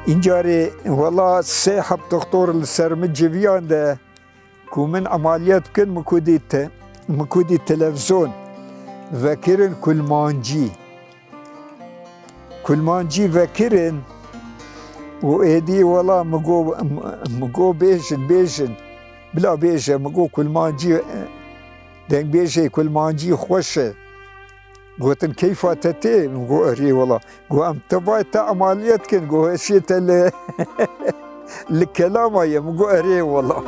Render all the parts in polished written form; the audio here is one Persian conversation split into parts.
اینجاری والله سه حب دکتر لسرم جویان ده که من عملیات کن مکودی تلفزیون وکرن کلمانجی وکرن و ایدی والله مگو بیشن بلا بیشه مگو کلمانجی دنگ بیشه کلمانجی خوشه قلتن كيف تتي؟ قو أري والله قو أم تبغى عمليات كن قو هشيت الكلام يا قو أري والله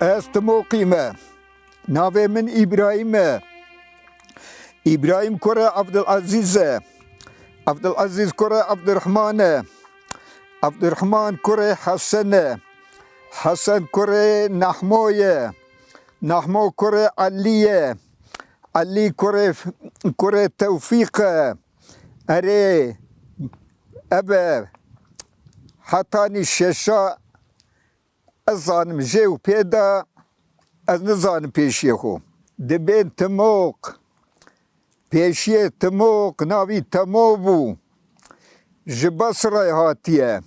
استمو قيمة ناوي من إبراهيم كرة عبد العزيز كرة عبد الرحمن كرة حسن كرة نحمو كرة علي كرة توفيق أري أبا حتاني الشاشة ازانم جو پیدا از نزانم پیشی خو دبین تموق پیشی تموق ناوی تمو بو جبصره هاتیه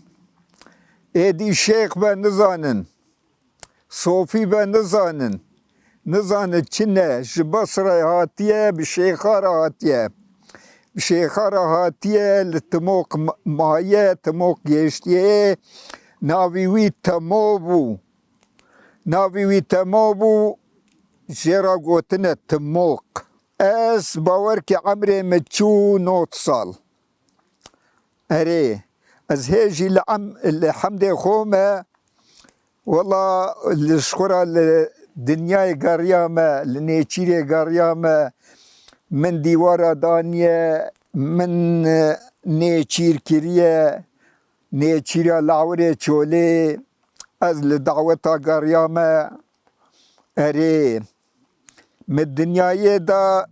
ایدی شیخ به نزانن صوفی به نزانن چنه جبصره هاتیه بشیخار هاتیه لتموق مایه تموق گشتیه ناوی تمو جرا گوتنه تموق اس باور که عمري متشو 9 سال اري از هيجي الحمد خومه والله الشكرة لدنياي قريامه لنيتشيري قريامه من ديوارا دانية من نيتشير كريه نيتشيرا لاوري تشولي از لدعوتا قريامه اري من الدنيا دا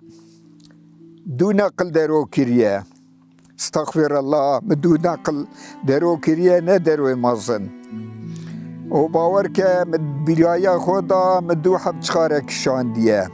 دو نقل درو كريه استغفر الله مدو نقل درو كريه ندرو مازن و باورك مد برايا خودا مدو حب تخارك شانديه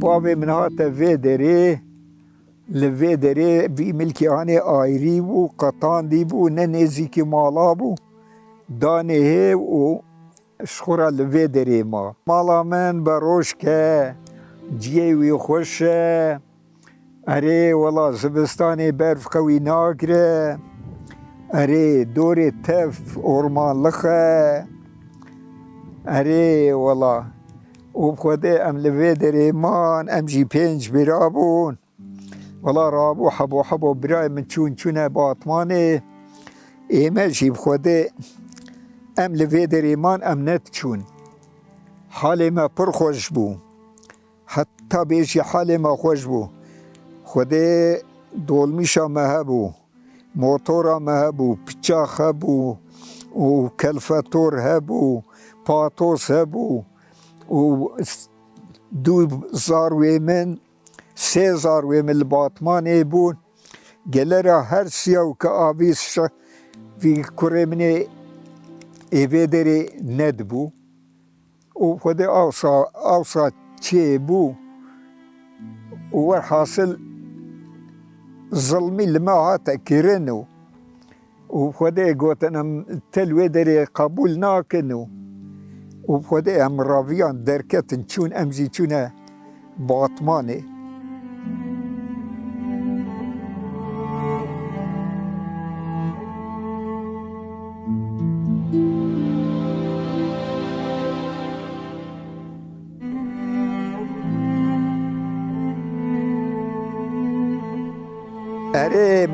بابي من هاتا في دري بي ملكي هاني آيري بو قطان دي بو ننزيكي مالا بو داني هي و شخورا لفي دري مالا من بروشكا جيوي خوشا اري والله زبستاني برف قوي ناقرة اري دوري تف اورمان لخا اري والله وبخده ام لوی دریمان ام جی 5 برابون والله رابو حبو برای من چونه باطمانه ایمه جی بخده ام لوی دریمان ام نت چون حال ما پر خوش بو حتی بیشی حال ما خوش بو خده دولمیشا مهبو موتورا مهبو پچاخ هبو و کلفتور هبو پاتوس هبو و 2000 ویمن 3000 ویمن الباطمانه بون گلرا هر سیاو که آویز وی کره منی ایوه داری ند بو و خودی اوسا چه بو و حاصل ظلمي لما هاتا كيرنو وخودي قوتنا تلوي دري قبول ناكنو وخودي هم رافيان دركت نشون امزي چونه باطماني اري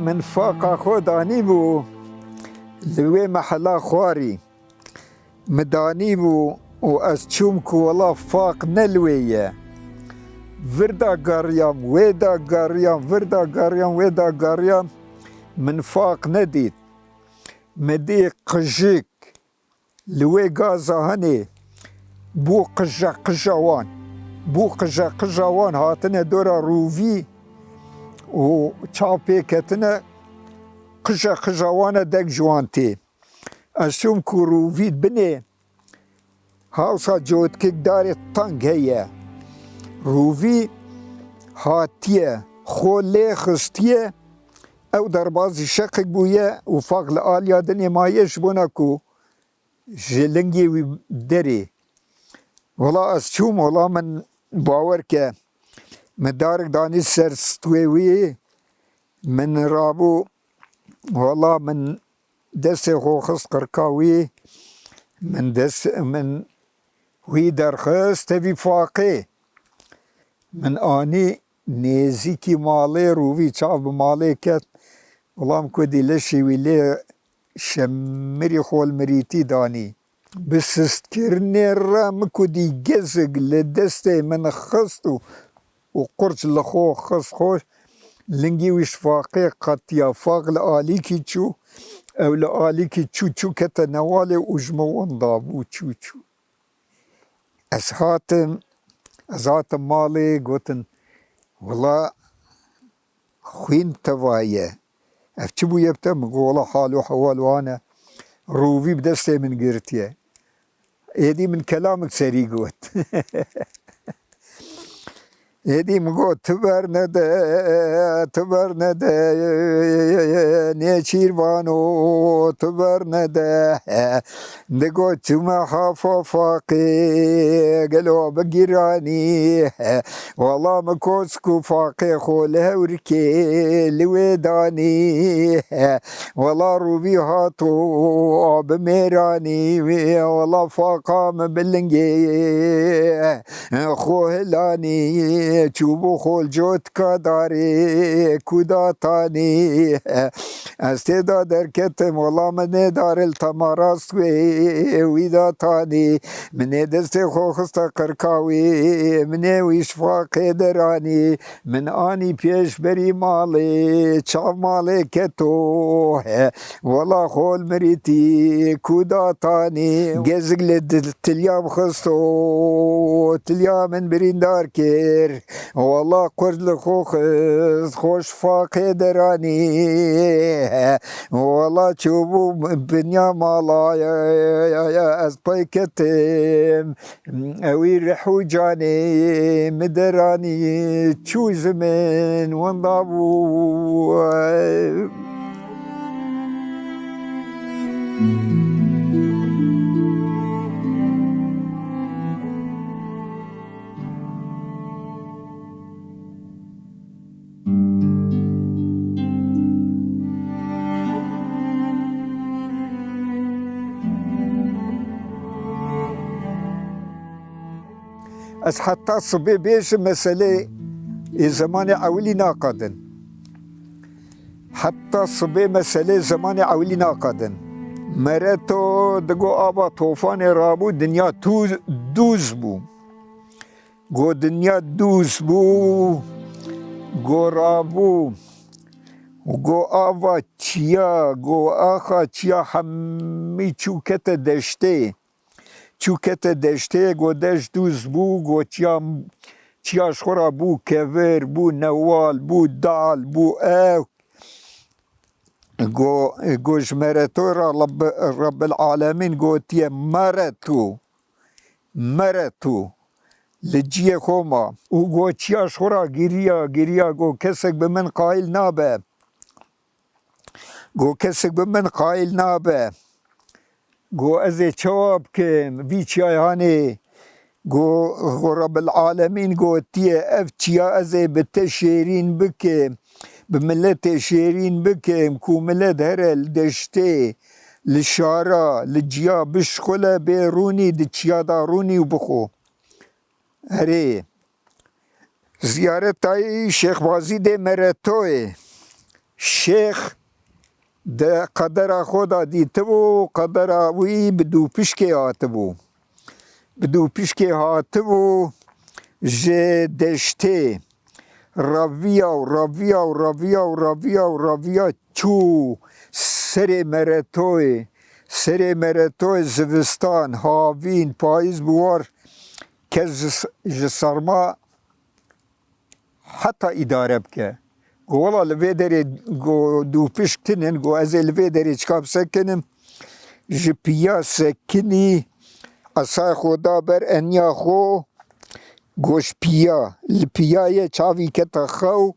من فاقا خوداني بو لوي محلا خواري مداني بو واسچومكو والله فاق نلويه فردا قريم ويدا قريم فردا قريم ويدا قريم من فاق نديد مدي قجيك لوي غازا هني بو قجاوان بو قجاوان هاتنا دورا روفي و چاپی کتنه قجاوانه دک جوانتی اشوم کو رووید بنه هاوسا جوت کک داری تنگ هیه رووی هاتیه خوله خستیه او در بازی شقق بویه و فقل آلیا دنی مایش بونه کو جلنگی وی دری ولا اشوم ولا من باور که مدارك داني سر ستويوي من رابو والله من دس خوخص قرقاوي من وي درخص تبي فاقي من اني نيزيكي مالي روفي شعب مالي كت والله مكودي لشي ويلي شمري خول مريتي داني بس استكرني الرام كودي جزق لدستي من خصتو وقرش لخو خص خوش لنجي وش فاقي قطيا فاق لآليكي تشو او لآليكي تشو كتنوالي وجموان ضابو تشو ازهاتم مالي قوتن والله خوين توايه افتبو يبتا مقولا حالو حوالو انا روفي بدستي من قرتيه ايدي من كلامك سري قوت يدي مقول تبر نده نيشير بانو تبر نده نقول تما حافا فاقي قالوا بقراني والله مكوسكو فاقي خولها وركي لويداني والله روبي هاتو بميراني والله فاقام بلنجي خوهلاني چوبو خول جوت کا داری کودا تانی استدا در کتم والله من دار التماراست ویدا تانی من دست خوخستا قرقاوی من ویش فاقه درانی من آنی پیش بری مالی چاو مالی کتو والله خول مریتی کودا تانی گزگ لد تلیام خستو تلیام من بریندار کر والله قرد خوش فاقه دراني والله تشوفوا بنيا مالا يا از بايكتم اوي رحو جاني مدراني تشو زمن وانضابو از حتى صبي بيش مسألة زمان أولي ناقدن حتى صبي مسألة زمان أولي ناقدن مرتو دقو آبا طوفان رابو دنيا دوز بو گو دنيا دوز بو گو رابو گو آبا چيا گو آخا چيا همي چوكت دشته چوکت دشته گو دشت دوز بو گو چیاش خورا بو کور بو نوال بو دال بو او گو جمرتو را رب العالمین گو تیه مرتو مرتو لجیه خوما او گو چیاش خورا گیریا گو کسک به من قائل نابه گو کسک به من قائل نابه گو از چواب کم وی چیایانه گو رب العالمین گو تیه اف چیا از بته شیرین بکم بملت شیرین بکم کو ملت هره دشته لشارا لجیا بشخله بیرونی دی چیا دارونی و بخو هره زیارت تای شیخ بازی ده مرتوه شیخ ده قدر خدا دیتبو قدر وی بدو پشکه آتبو بدو پشکه آتبو جه دشته راویا چو سر مرتوی زوستان هاوین پاییز بوار که جسرما حتی اداره بکه گو والا لوی داری گو دو پشکتنن گو از لوی داری چکاب سکنم جپیا سکنی اصای خدا بر انیا خو گوش پیا لپیای چاوی کتا خو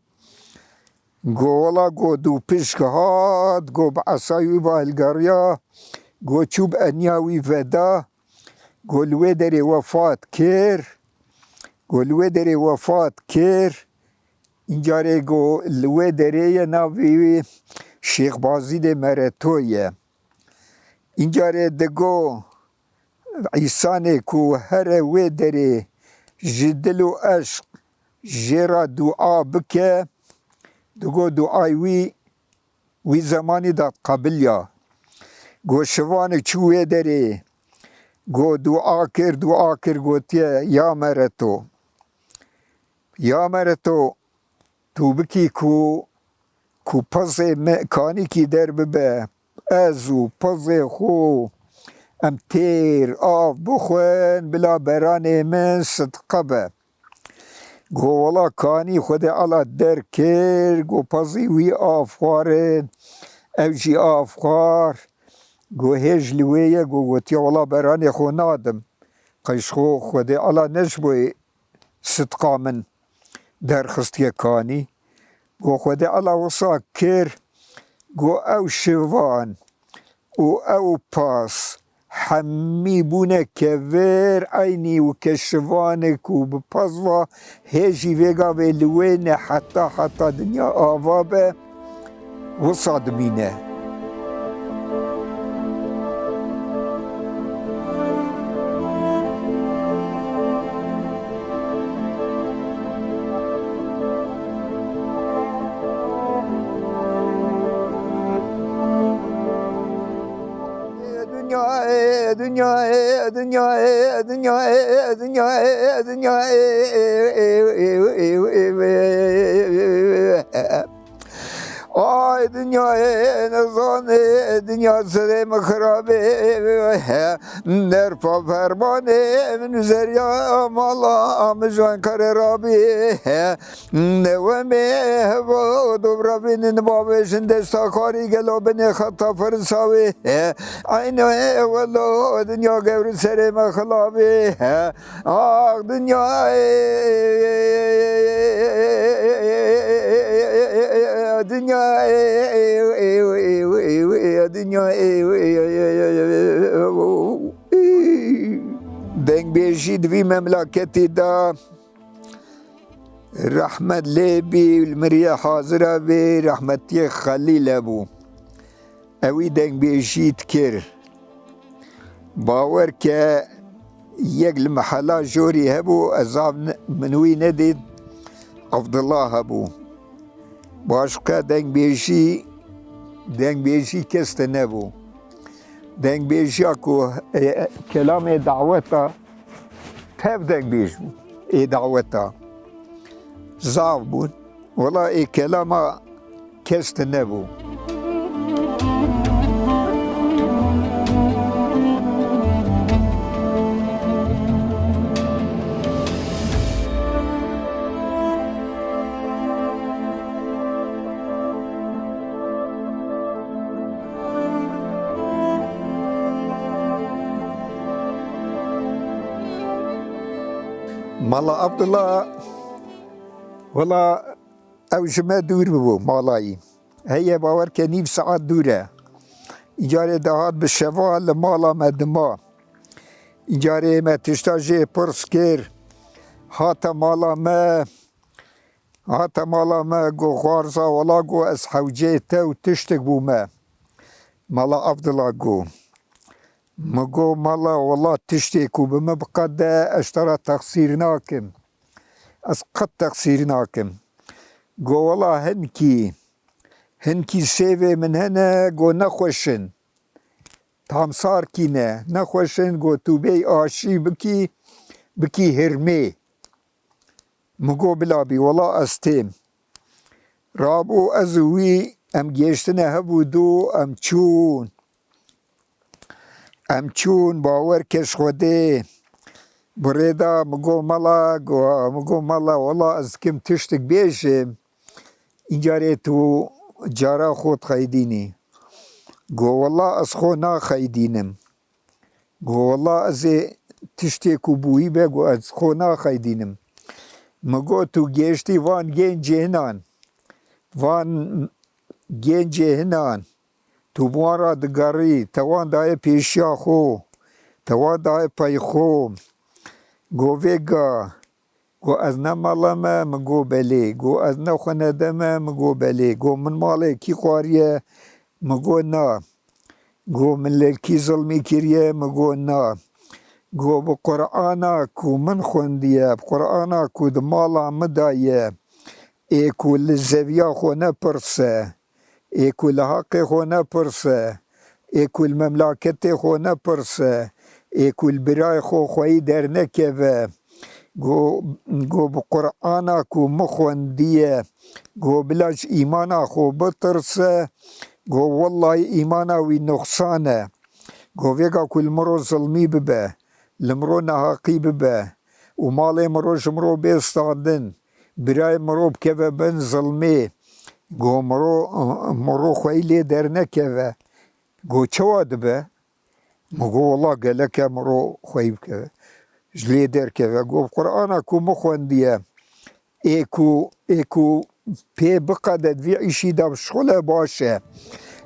گو والا گو دو پشک هاد گو با اصای با هلگاریا گو چوب انیاوی ودا گو لوی داری وفات کر اینجا ره گو لوی داری ناوی شیخ بازی ده مرتویه اینجا ره دگو عیسانه کو هر وی داری جدل و عشق جرا دعا بکه دگو دعای وی زمانی داد قبل یا گو شوان چوه داری گو دعا کر گو تیه یا مرتو تو بکی کو پس کانی کی در ببه ازو پس خو ام تیر آف بخوین بلا بران من صدقه به گو والا کانی خود علا در کر گو پسی وی آفخارن او جی آفخار گو هج لویه گو تیا والا بران خو نادم قیش خود علا نجبوی صدقه من در خستی کانی گو خود علا وصا کر گو او شوان او پاس حمی بونه که ویر اینی و کشوانه کو بپزوا هیجی ویگا ویلوینه حتی دنیا آوابه و صادمینه آی دنیای نزانه دنیا سرم خرابه نرفا فرمانه من زریا مالا مجان کر رابی نومه هوا دوبرا بین نبابشن دستا کاری گلو بین خطا فرساوی عینه والله دنیا گور سرم خلابی آخ دنیای دنگ بیشید وی مملکتی دا رحمت لیبی المریه حاضره بی رحمتی خلیل بو اوی دنگ بیشید کر باور که یک المحلا جوری هبو ازاب منوی ندید عبدالله هبو باشقه دنگ بیشی کست نبو دنگ بیشی اکو کلام دعوتا تف دنگ بیش بو ای دعوتا زاف بود ولا ای کلام کست نبو مالا عبدالله والله او جمع دور ببو مالایی هی باور که نیم ساعت دوره اینجاره دهات به شوال مالا مدما اینجاره ما تشتاجه پرس کر هاتا مالا ما گو غارزا ولا گو از حوجه تا و تشتک بو مالا عبدالله گو مگو مالا والله تشتکو بما بقد اشترى تقصیر ناکم از قد تقصیر ناکم گو والله هنکی سیوه من هنه گو نخوشن تامسار کی نه نخوشن گو تو بی آشی بکی هرمه مگو بلابی والله استیم رابو ازوی ام گیشتنه هبو دو ام چون باور کش خوده بریدا مگو مالا والله از کم تشتک بیشم اینجاره تو جارا خود خیدینی گو والله از خو ناخیدینم گو والله از تشتیکو بویی بگو از خو ناخیدینم مگو تو گیشتی وان گنج هنان تو بوارا دگاری توان دای پیشیا خو توان دای پای خو گو ویگا گو از نمالمه مگو بلی گو از نخوندمه مگو بلی گو من ماله کی خواریه مگو نا گو من لکی ظلمی کریه مگو نا گو با قرآن کو من خوندیه قرآن کو دمالا مدایه ای کو لزویا خو نپرسه ای کو لحق خو نپرسه ای کو المملکت خو نپرسه ای کو البرای خو خوی در نکوه گو با قرآن کو مخوندیه گو بلاش ایمانا خو بترسه گو والله ایمانا وی نقصانه گو ویگا کل مرو ظلمی ببه لمرو نحقی ببه و مال مرو جمرو بیستاندن برای مرو بکوه بن ظلمی گو مرو خویلی در نکوه گو چوا دبه مگو والله گلکه مرو خوی بکوه جلی در کوه گو قرآن کو مخوندیه ایکو پی بقدد وی ایشی دا شغله باشه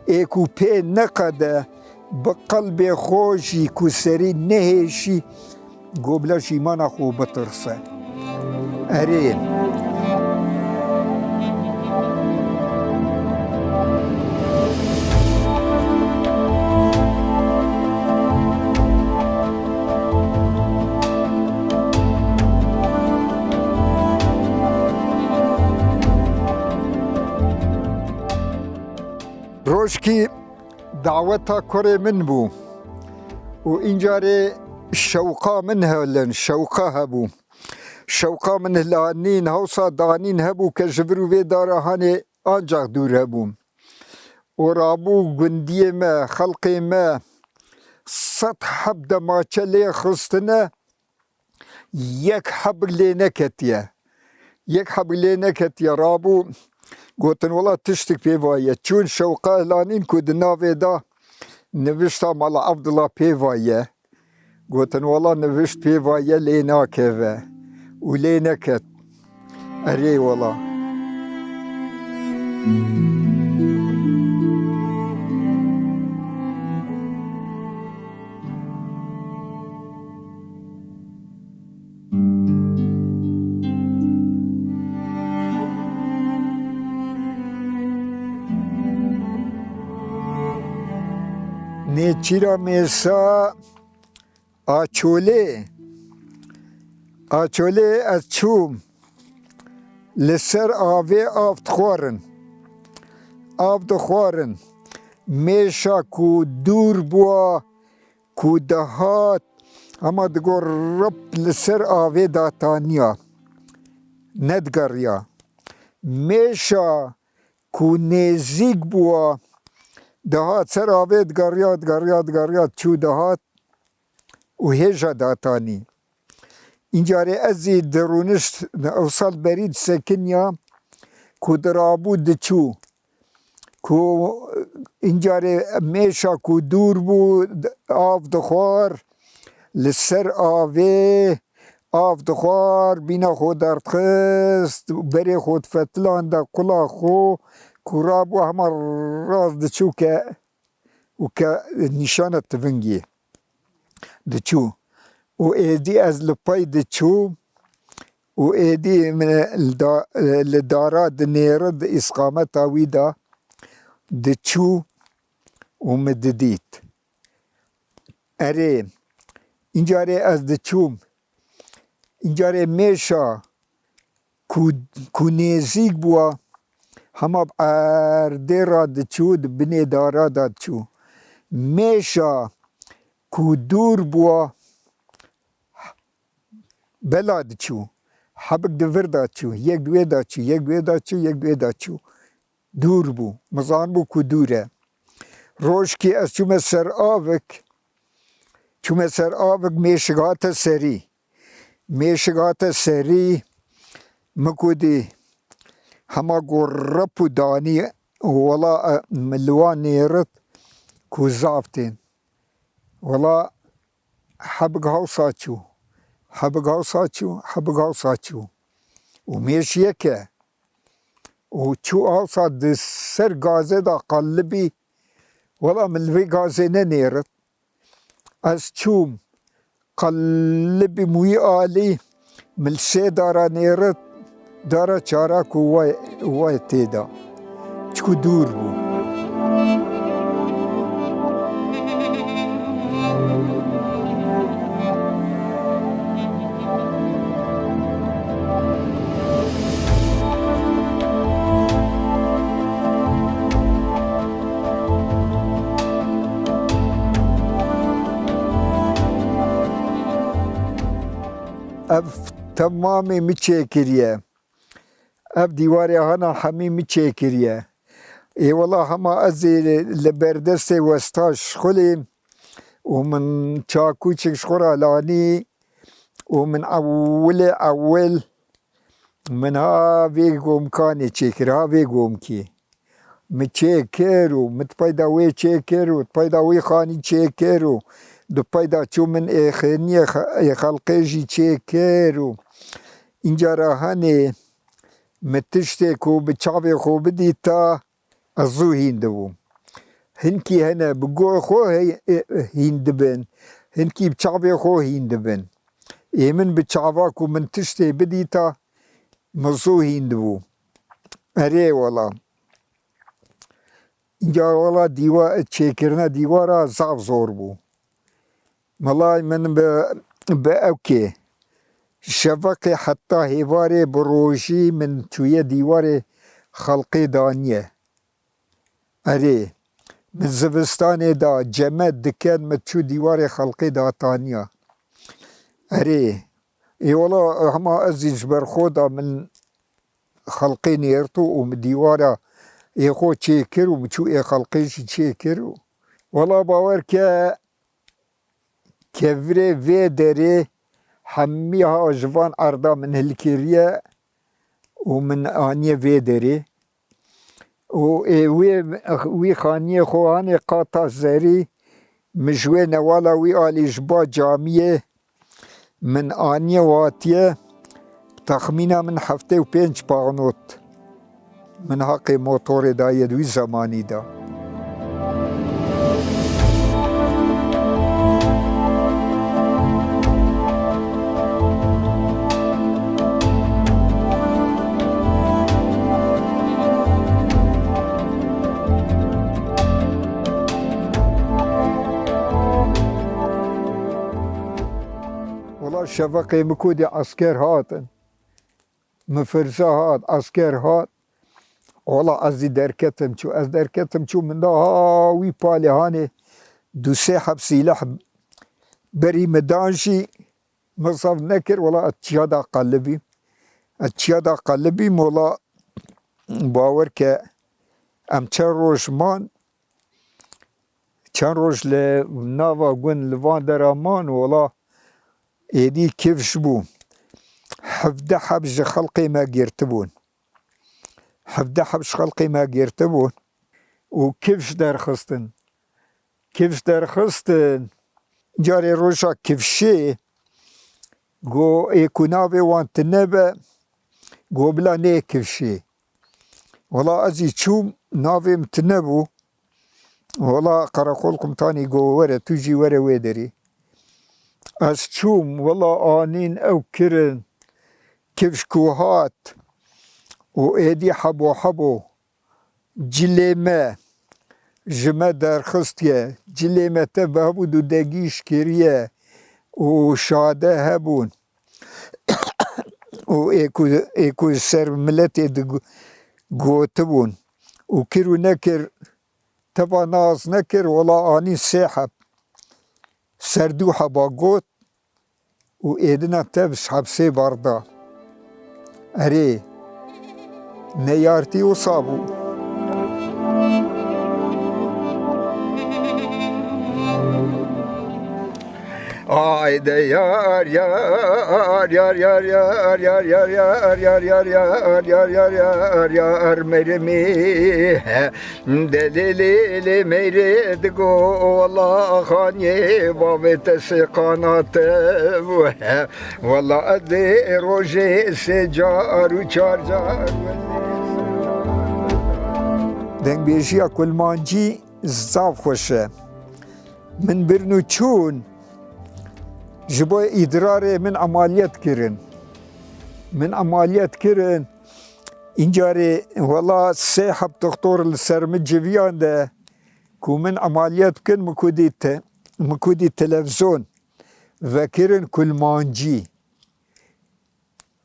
ایکو پی نقده بقلب خوشی کو سری نهشی گو بلاش ایمان خو بترسه ارین روشکی دعوتا کره من بو و اینجاره شوقا من هلن شوقا هبو شوقا من هلانین هوسا دانین هبو که جبرو وی داره هانه آنجاق دور هبو و رابو گندی ما خلقی ما صد حب دماچه لی خستنه یک حب لی نکتیه رابو گوتن والا تشتک پیوایه چون شوقا هلانین که دناوی دا نوشتا مالا عبدالله پیوایه گوتن والا نوشت پیوایه لی ناکوه و لی نکت اری والا نیچیرا میسا آچوله از چوم لسر آوه آفت خوارن میشا کو دور بوا کو دهات اما دگو رب لسر آوه داتانیا ندگریا میشا کو نزیگ بوا دهات سر آوه دگریات چو دهات و هیجا داتانی اینجاره ازی درونش اوصال برید سکنیا کو درابو دچو کو اینجاره میشا کو دور بود آف دخوار لسر آوه آف دخوار بینا خود درد خست بری خود فتلان دا قلا خو کراب و همه راز دچو که و که نشانه تفنگی دچو و ایدی از لپای دچو و ایدی من لدارا دنیرد اسقامت آوی دا دچو و مددید اره اینجاره از دچوم اینجاره میشا کو نزیک بوا همه عرده را دچو بنی دارا دچو میشا کو دور بوا بلا دچو حبک دور دچو یک دوی دچو یک دوی دچو یک دوی دچو دور بو مزان بو کو دوره روش که از چوم سر آوک میشگات سری میشگات سری مکودی همه گرپ و دانی ولا ملوان نیرد کو زافتین ولا حبک هاوسا چو و میش یکه و چو هاوسا ده سر گازه دا قلبی ولا ملوی گازه ننیرد از چوم قلبی موی آلی ملسه دارا نیرد دارا چارا کو وای تیدا چکو دور بو اف تمامی میچه کریه اف دیواری هانا همی میچه کریه ای والله همه از لبردست وستاش خلیم و من چاکوچک شخورا لانی و من اول من ها ویگوم کانی چکر ها ویگوم کی مچه کرو متپایدا وی چه کرو تپایدا وی خانی چه کرو دو پایدا چو من ایخنی خلقیجی چه کرو اینجا را هنه متشته کو بچاوی خو بدیتا ازو هیندبوم هنکی هنه بگو خو هیندبن هنکی بچاوی خو هیندبن ایمن بچاوا کو من تشته بدیتا مزو هیندبوم اره والا اینجا والا دیوار چیکرنا دیوارا زاف زور بو مالای من به اوکی شفقی حتی هیواری بروشی من توی دیوار خلقی دانیه اره من زوستان دا جمع دکن من تو دیوار خلقی داتانیه اره ای والا همه ازیج برخودا من خلقی نیرتو و من دیوارا ای خو چه کرو مچو ای خلقیش چه کرو والا باور که کفره و دره همی ها جوان اردا من هلکریه و من آنیه و دره و وی خانیه خوانه قاطع زری مجوه نوالا وی آلی جبا جامعه من آنیه واتیه تخمینه من هفته و 5 پاغنوت من حق موتور دایه دوی زمانی دا شفقی مکودی عسکر هاتن مفرزه هات عسکر هات والا از درکتم چو من دا هاوی پالهانه دو سه حب سیلح بری مدانشی مصاف نکر والا اتشادا قلبی مولا باور که ام چند روش لناوا گون لوان درامان والا ایدی کفش بو 17 حبش خلقی ما گرتبون 17 حبش خلقی ما گرتبون و کفش درخستن جاری روشا کفشه گو ایکو ناوی وان تنبه گو بلا نیکفشی ولا ازی چوم ناویم تنبو ولا قراقولكم تاني گو وره توجي وره ويدري از چوم ولا آنين او كرن كفش كوهات و ايدي حبو حبو جليمه جمه درخستيه جليمه تبه هبو دو دقيش كريه و شاده هبون و ايكو سر ملتي گوتبون و كرو نكر تبا ناز نكر ولا آنين سيحب سردوحه با گوت و ایدنا تبس حبسي بردا اري نيارتي و صابو Haydi yar yar yar yar yar yar yar yar yar yar yar yar yar yar yar merimi delili meyred go Allah khanye babet sekanat والله ادي روجي سجار وچار جار دنگ بیشیا کلمانجی زاف خوشه من برنو چون جبو ادرار من عملیات کرن اینجاری والله سيحب دكتور السرمجيان ده كو من عملیات كن مكودي تلفزيون وكرن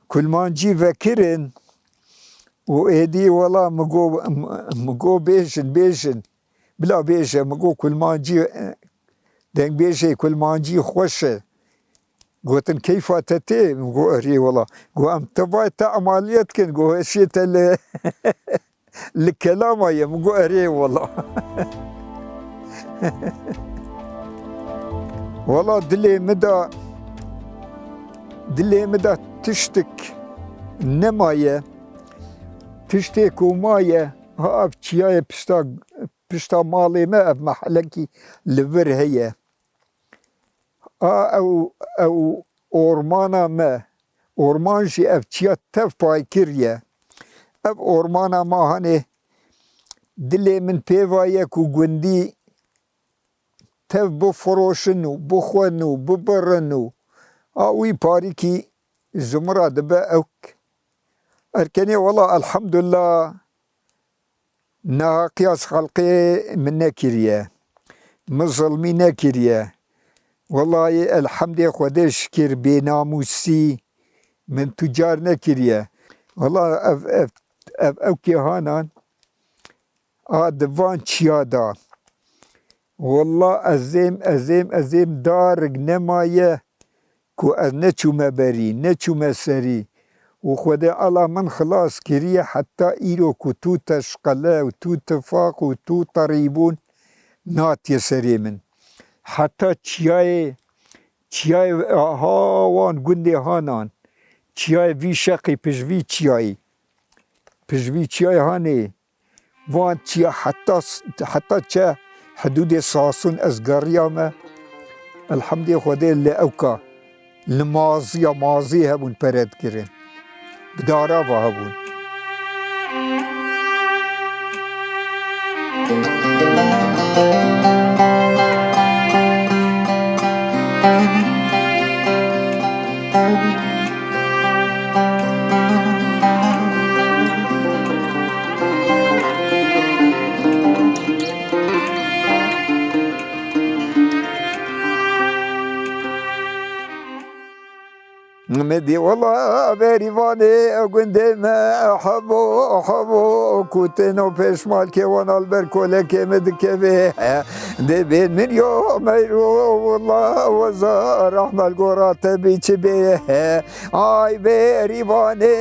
كلمانجي وكرن و ايدي والله مگو بيجن بلا بيجن مگو كلمانجي دنگ بيجي كلمانجي خوشه قلتن كيف تتي مگو اري والله قو ام تباي تا عمليات كن قو اشيت الكلام يا مگو اري والله والله دلي مدى تشتك نمايه تشتك ومايه ها بچياي پشتا مالي ما اف محلكي لبر هي او اورمانا ما اورمانجي اف چيا تف باي كريه اف اورمانا ما هني دلي من بيوايه كو گوندي تف بفروشنو بخونو ببرنو اوي باريكي زمرة دبا اوك اركني والله الحمد لله نا قياس خلقي من نكريه مظلمي نكريه والله الحمد خدا شكر بناموسي من تجار نكريه والله اوكي هانان دفان چيادا والله ازيم دارق نمايه كو از نچومه بري نچومه سري وخدا الله من خلاص كريه حتى إيرو كو تو تشقلا و تو تفاق و تو طريبون نات يسري من حتى چياي هاوان گندي هانان چياي في شقي پشوي چياي هاني وان چيا حتى چه حدود ساسون از قريامه الحمد خدا اللي اوكا ماضي هبون پرد کرن بدارا و هبون مدي والله بريفاني قندي ما أحبو كوتنو بيش مالكي وانا البركولكي مدكبي دي بين من يوم يرو والله وزار رحمة القرات بيتبي اي بريفاني